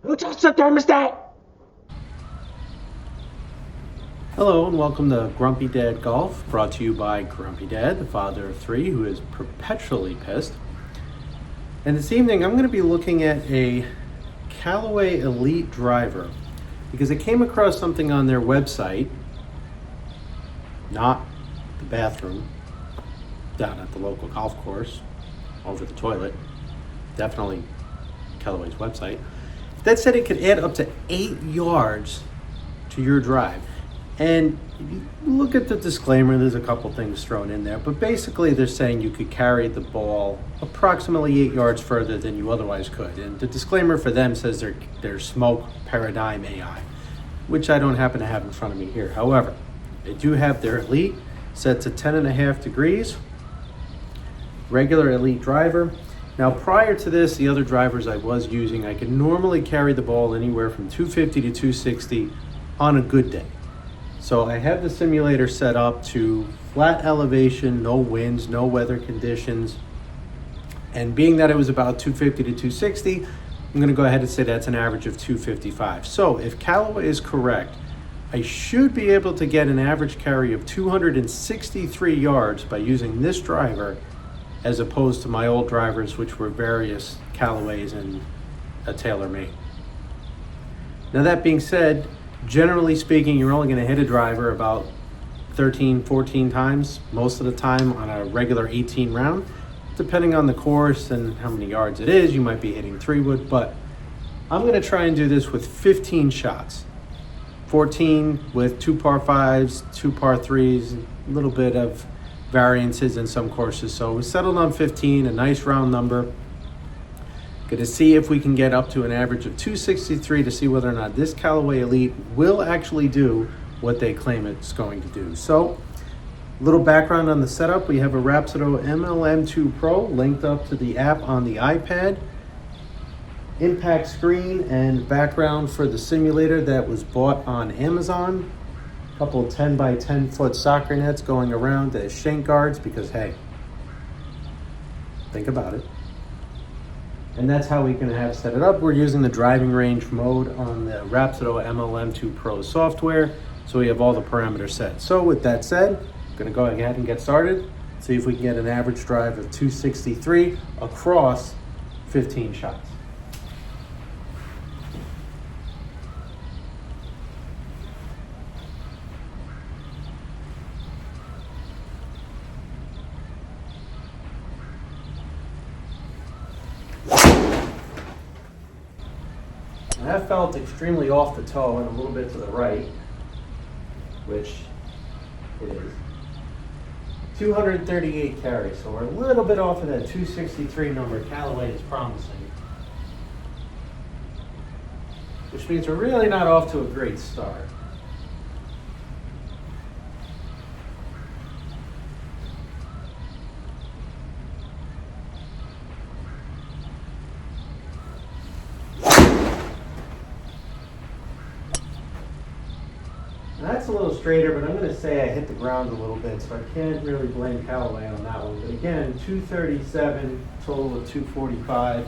Who touched the thermostat? Hello and welcome to Grumpy Dad Golf, brought to you by Grumpy Dad, the father of three who is perpetually pissed. And this evening I'm going to be looking at a Callaway Elyte driver because I came across something on their website, not the bathroom, down at the local golf course, over the toilet, definitely Callaway's website, that said it could add up to 8 yards to your drive. And if you look at the disclaimer, there's a couple things thrown in there, but basically they're saying you could carry the ball approximately 8 yards further than you otherwise could. And the disclaimer for them says they're smoke paradigm AI, which I don't happen to have in front of me here. However, they do have their Elyte set to 10.5 degrees, regular Elyte driver. Now, prior to this, the other drivers I was using, I could normally carry the ball anywhere from 250 to 260 on a good day. So I have the simulator set up to flat elevation, no winds, no weather conditions. And being that it was about 250 to 260, I'm gonna go ahead and say that's an average of 255. So if Callaway is correct, I should be able to get an average carry of 263 yards by using this driver as opposed to my old drivers, which were various Callaways and a TaylorMade. Now that being said, generally speaking, you're only gonna hit a driver about 13, 14 times, most of the time on a regular 18 round. Depending on the course and how many yards it is, you might be hitting 3-wood, but I'm gonna try and do this with 15 shots. 14 with 2 par 5s, 2 par 3s, a little bit of variances in some courses. So we settled on 15, a nice round number. Gonna see if we can get up to an average of 263 to see whether or not this Callaway Elyte will actually do what they claim it's going to do. So, a little background on the setup. We have a Rapsodo MLM2 Pro linked up to the app on the iPad. Impact screen and background for the simulator that was bought on Amazon. A couple of 10 by 10 foot soccer nets going around as shank guards because, hey, think about it. And that's how we can have set it up. We're using the driving range mode on the Rapsodo MLM2 Pro software, so we have all the parameters set. So with that said, I'm gonna go ahead and get started, see if we can get an average drive of 263 across 15 shots. That felt extremely off the toe and a little bit to the right, which it is. 238 carries, so we're a little bit off of that 263 number Callaway is promising. Which means we're really not off to a great start. That's a little straighter, but I'm going to say I hit the ground a little bit, so I can't really blame Callaway on that one. But again, 237, total of 245.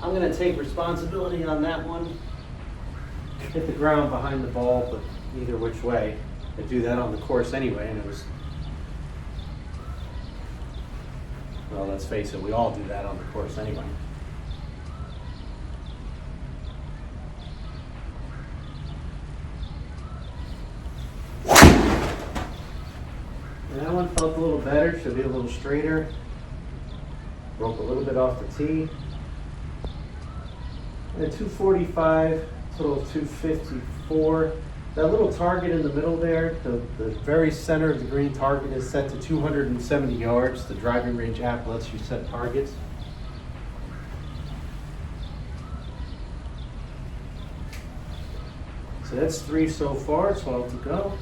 I'm going to take responsibility on that one. Hit the ground behind the ball, but either which way. I do that on the course anyway, and it was, well, let's face it, we all do that on the course anyway. And that one felt a little better, should be a little straighter. Broke a little bit off the tee. And 245, total of 254. That little target in the middle there, the very center of the green target is set to 270 yards. The driving range app lets you set targets. So that's 3 so far, 12 to go.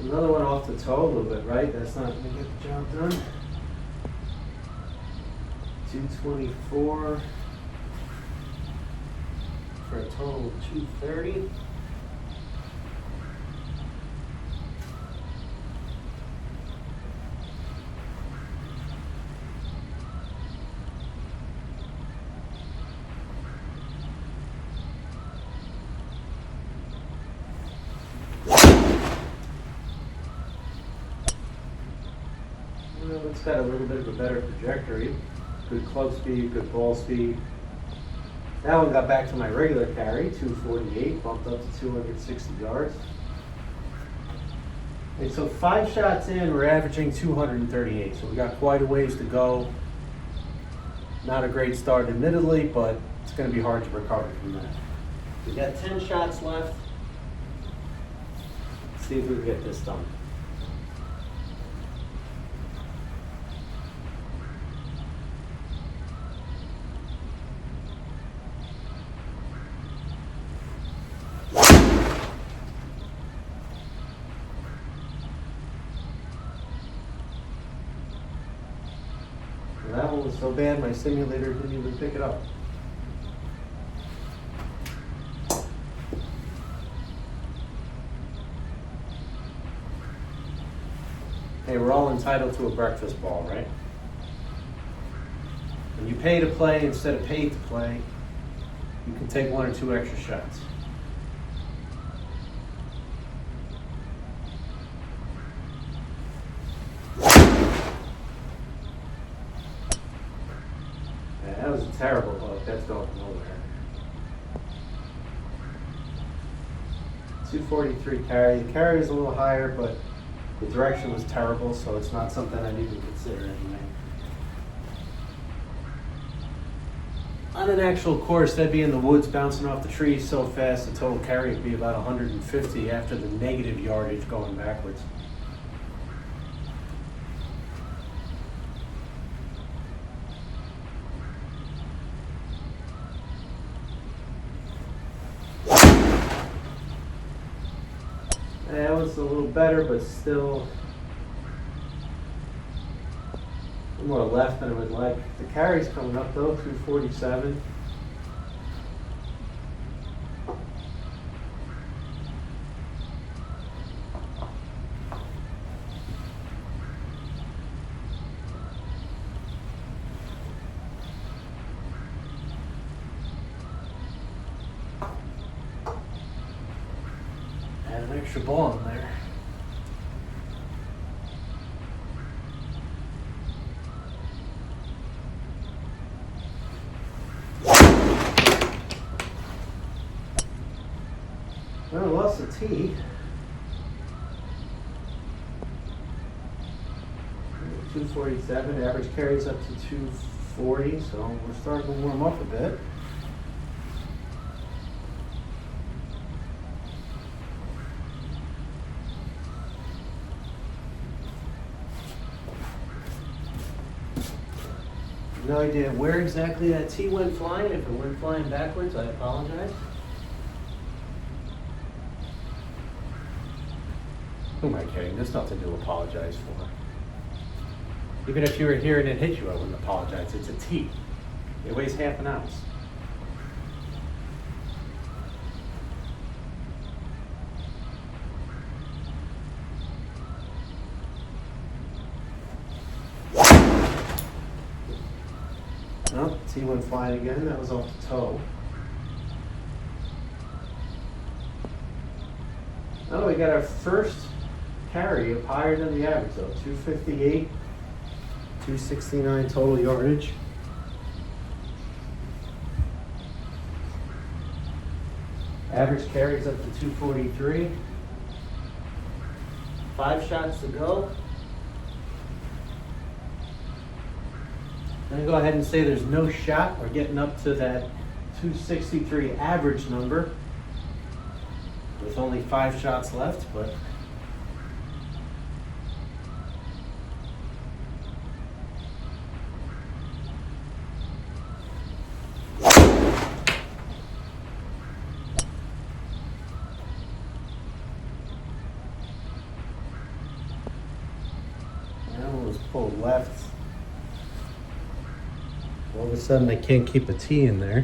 Another one off the toe a little bit, right? That's not going to get the job done. 224. for a total of 230. Well, it's got a little bit of a better trajectory. Good club speed, good ball speed. That one got back to my regular carry, 248, bumped up to 260 yards. And so 5 shots in, we're averaging 238. So we got quite a ways to go. Not a great start admittedly, but it's going to be hard to recover from that. We got 10 shots left. Let's see if we can get this done. That one was so bad, my simulator didn't even pick it up. Hey, we're all entitled to a breakfast ball, right? When you pay to play instead of paid to play, you can take 1 or 2 extra shots. That was a terrible hook. That's going nowhere. 243 carry. The carry is a little higher, but the direction was terrible, so it's not something I'd even consider anyway. On an actual course, that'd be in the woods bouncing off the trees so fast, the total carry would be about 150 after the negative yardage going backwards. That was a little better, but still more left than I would like. The carry's coming up though, 247. Add an extra ball in there. Well, I lost the tee. 247, average carries up to 240, so we're starting to warm up a bit. No idea where exactly that tee went flying. If it went flying backwards, I apologize. Who am I kidding? There's nothing to apologize for. Even if you were here and it hit you, I wouldn't apologize. It's a tee. It weighs half an ounce. No, tee went flying again. That was off the toe. Oh, we got our first carry up higher than the average though. 258, 269 total yardage. Average carries up to 243. 5 shots to go. I'm going to go ahead and say there's no shot. We're getting up to that 263 average number with only 5 shots left, but that one was pulled left. All of a sudden I can't keep a tee in there.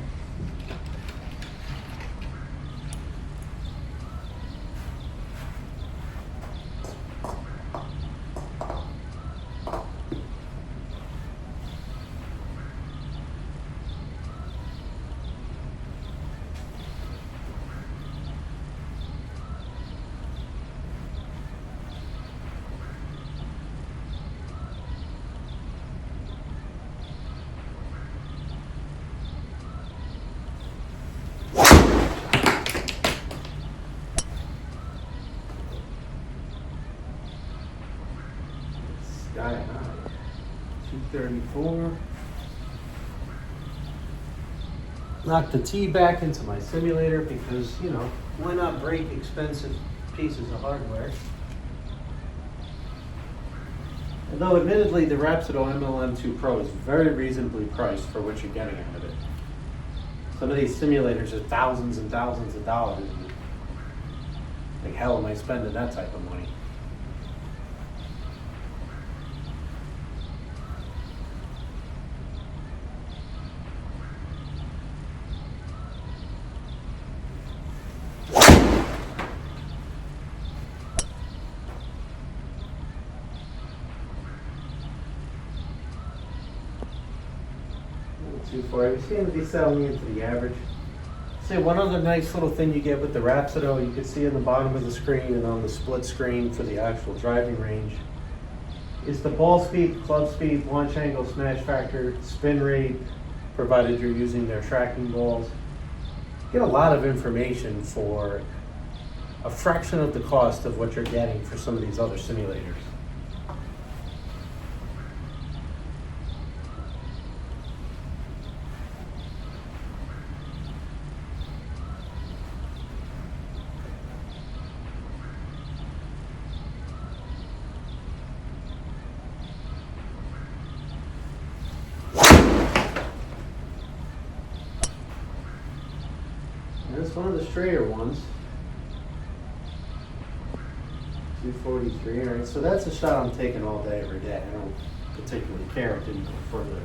234. Knock the T back into my simulator because, you know, why not break expensive pieces of hardware? Although admittedly the Rapsodo MLM2 Pro is very reasonably priced for what you're getting out of it. Some of these simulators are thousands and thousands of dollars. And like hell am I spending that type of money? We seem to be selling into the average. See, one other nice little thing you get with the Rapsodo, you can see in the bottom of the screen and on the split screen for the actual driving range, is the ball speed, club speed, launch angle, smash factor, spin rate, provided you're using their tracking balls. You get a lot of information for a fraction of the cost of what you're getting for some of these other simulators. That's one of the straighter ones. 243. All right, so that's a shot I'm taking all day, every day. I don't particularly care. It didn't go further.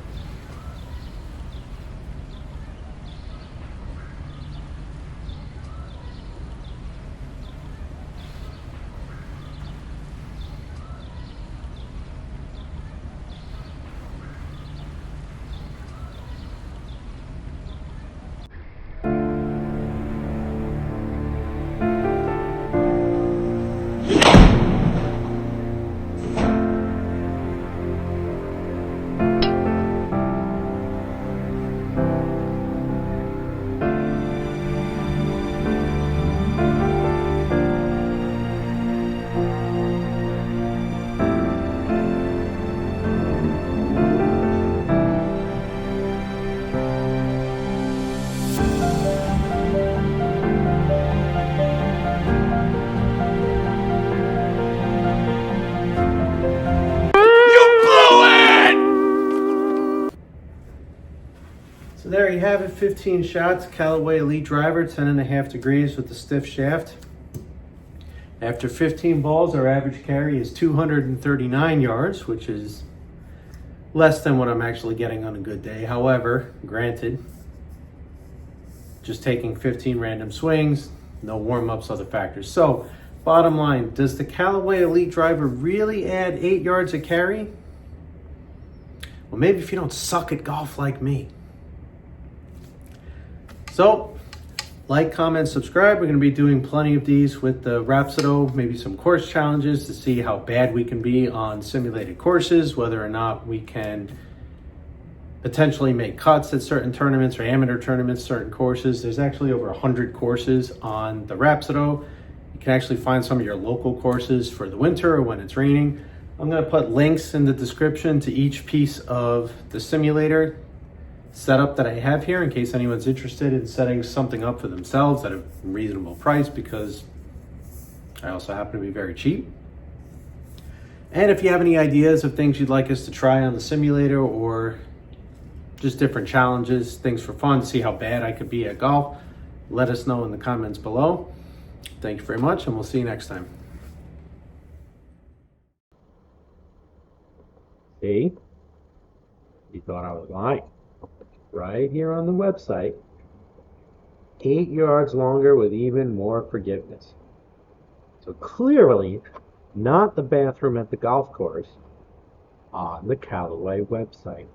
So there you have it, 15 shots, Callaway Elyte driver, 10.5 degrees with the stiff shaft. After 15 balls, our average carry is 239 yards, which is less than what I'm actually getting on a good day. However, granted, just taking 15 random swings, no warm-ups, other factors. So, bottom line, does the Callaway Elyte driver really add 8 yards a carry? Well, maybe if you don't suck at golf like me. So, like, comment, subscribe. We're going to be doing plenty of these with the Rapsodo, maybe some course challenges to see how bad we can be on simulated courses, whether or not we can potentially make cuts at certain tournaments or amateur tournaments, certain courses. There's actually over 100 courses on the Rapsodo. You can actually find some of your local courses for the winter or when it's raining. I'm going to put links in the description to each piece of the simulator setup that I have here in case anyone's interested in setting something up for themselves at a reasonable price, because I also happen to be very cheap. And if you have any ideas of things you'd like us to try on the simulator, or just different challenges, things for fun, to see how bad I could be at golf, let us know in the comments below. Thank you very much, and we'll see you next time. See? You thought I was lying. Right here on the website, 8 yards longer with even more forgiveness. So clearly not the bathroom at the golf course on the Callaway website.